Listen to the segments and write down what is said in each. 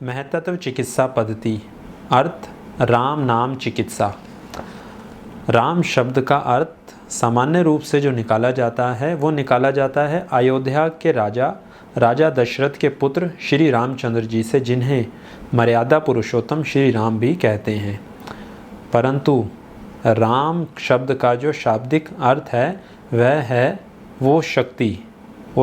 महतत्व चिकित्सा पद्धति। अर्थ राम नाम चिकित्सा। राम शब्द का अर्थ सामान्य रूप से जो निकाला जाता है वो निकाला जाता है अयोध्या के राजा दशरथ के पुत्र श्री रामचंद्र जी से, जिन्हें मर्यादा पुरुषोत्तम श्री राम भी कहते हैं। परंतु राम शब्द का जो शाब्दिक अर्थ है वह है वो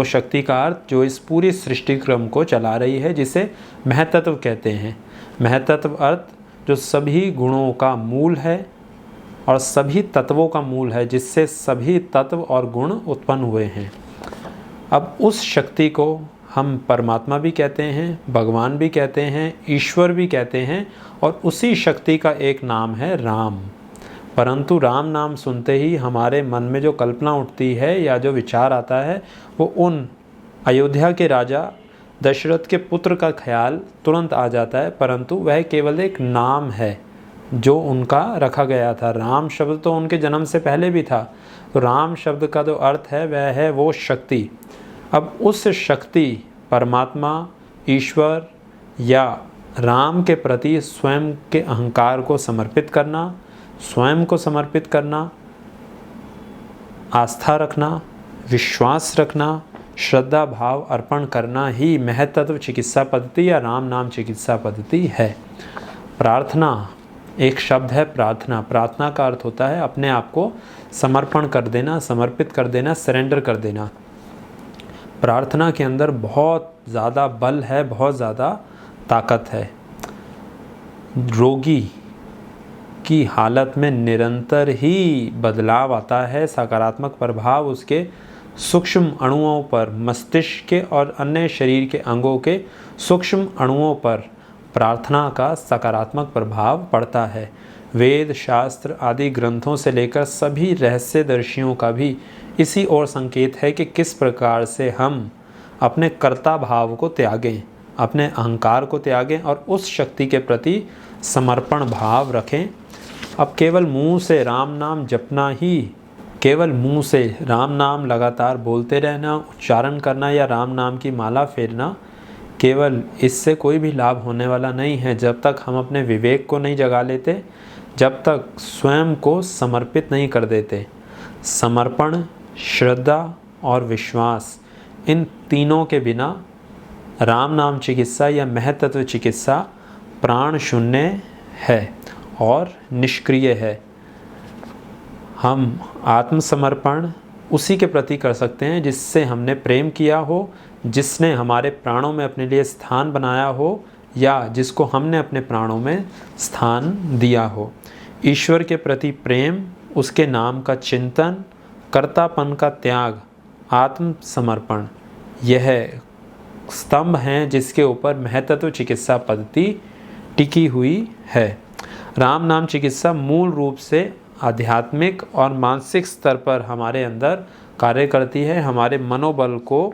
शक्ति का अर्थ जो इस पूरी सृष्टि क्रम को चला रही है, जिसे महतत्व कहते हैं। महतत्व अर्थ जो सभी गुणों का मूल है और सभी तत्वों का मूल है, जिससे सभी तत्व और गुण उत्पन्न हुए हैं। अब उस शक्ति को हम परमात्मा भी कहते हैं, भगवान भी कहते हैं, ईश्वर भी कहते हैं, और उसी शक्ति का एक नाम है राम। परंतु राम नाम सुनते ही हमारे मन में जो कल्पना उठती है या जो विचार आता है वो उन अयोध्या के राजा दशरथ के पुत्र का ख्याल तुरंत आ जाता है, परंतु वह केवल एक नाम है जो उनका रखा गया था। राम शब्द तो उनके जन्म से पहले भी था। तो राम शब्द का जो अर्थ है वह है वो शक्ति। अब उस शक्ति परमात्मा, ईश्वर या राम के प्रति स्वयं के अहंकार को समर्पित करना, स्वयं को समर्पित करना, आस्था रखना, विश्वास रखना, श्रद्धा भाव अर्पण करना ही महतत्व चिकित्सा पद्धति या राम नाम चिकित्सा पद्धति है। प्रार्थना एक शब्द है, प्रार्थना का अर्थ होता है अपने आप को समर्पण कर देना, समर्पित कर देना, सरेंडर कर देना। प्रार्थना के अंदर बहुत ज़्यादा बल है, बहुत ज़्यादा ताकत है। रोगी की हालत में निरंतर ही बदलाव आता है, सकारात्मक प्रभाव उसके सूक्ष्म अणुओं पर, मस्तिष्क के और अन्य शरीर के अंगों के सूक्ष्म अणुओं पर प्रार्थना का सकारात्मक प्रभाव पड़ता है। वेद शास्त्र आदि ग्रंथों से लेकर सभी रहस्यदर्शियों का भी इसी ओर संकेत है कि किस प्रकार से हम अपने कर्ता भाव को त्यागें, अपने अहंकार को त्यागें और उस शक्ति के प्रति समर्पण भाव रखें। अब केवल मुंह से राम नाम जपना ही, केवल मुंह से राम नाम लगातार बोलते रहना, उच्चारण करना या राम नाम की माला फेरना, केवल इससे कोई भी लाभ होने वाला नहीं है जब तक हम अपने विवेक को नहीं जगा लेते, जब तक स्वयं को समर्पित नहीं कर देते। समर्पण, श्रद्धा और विश्वास, इन तीनों के बिना राम नाम चिकित्सा या महतत्व चिकित्सा प्राण शून्य है और निष्क्रिय है। हम आत्मसमर्पण उसी के प्रति कर सकते हैं जिससे हमने प्रेम किया हो, जिसने हमारे प्राणों में अपने लिए स्थान बनाया हो या जिसको हमने अपने प्राणों में स्थान दिया हो। ईश्वर के प्रति प्रेम, उसके नाम का चिंतन, कर्तापन का त्याग, आत्मसमर्पण, यह स्तंभ हैं जिसके ऊपर महतत्व चिकित्सा पद्धति टिकी हुई है। राम नाम चिकित्सा मूल रूप से आध्यात्मिक और मानसिक स्तर पर हमारे अंदर कार्य करती है, हमारे मनोबल को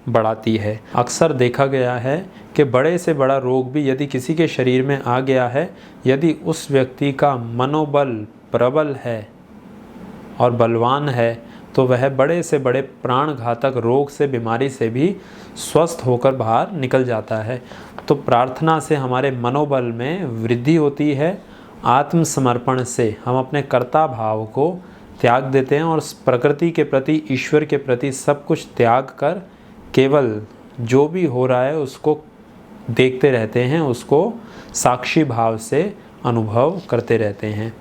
बढ़ाती है। अक्सर देखा गया है कि बड़े से बड़ा रोग भी यदि किसी के शरीर में आ गया है, यदि उस व्यक्ति का मनोबल प्रबल है और बलवान है, तो वह बड़े से बड़े प्राणघातक रोग से, बीमारी से भी स्वस्थ होकर बाहर निकल जाता है। तो प्रार्थना से हमारे मनोबल में वृद्धि होती है। आत्मसमर्पण से हम अपने कर्ता भाव को त्याग देते हैं और प्रकृति के प्रति, ईश्वर के प्रति सब कुछ त्याग कर केवल जो भी हो रहा है उसको देखते रहते हैं, उसको साक्षी भाव से अनुभव करते रहते हैं।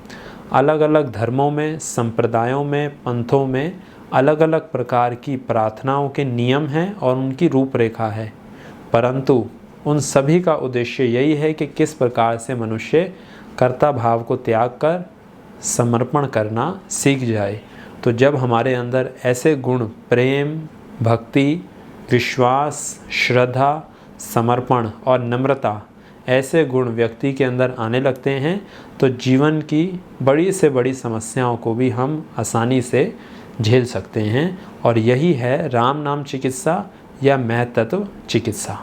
अलग अलग धर्मों में, संप्रदायों में, पंथों में अलग अलग प्रकार की प्रार्थनाओं के नियम हैं और उनकी रूपरेखा है, परंतु उन सभी का उद्देश्य यही है कि किस प्रकार से मनुष्य कर्ता भाव को त्याग कर समर्पण करना सीख जाए। तो जब हमारे अंदर ऐसे गुण प्रेम, भक्ति, विश्वास, श्रद्धा, समर्पण और नम्रता, ऐसे गुण व्यक्ति के अंदर आने लगते हैं तो जीवन की बड़ी से बड़ी समस्याओं को भी हम आसानी से झेल सकते हैं। और यही है राम नाम चिकित्सा या महतत्व चिकित्सा।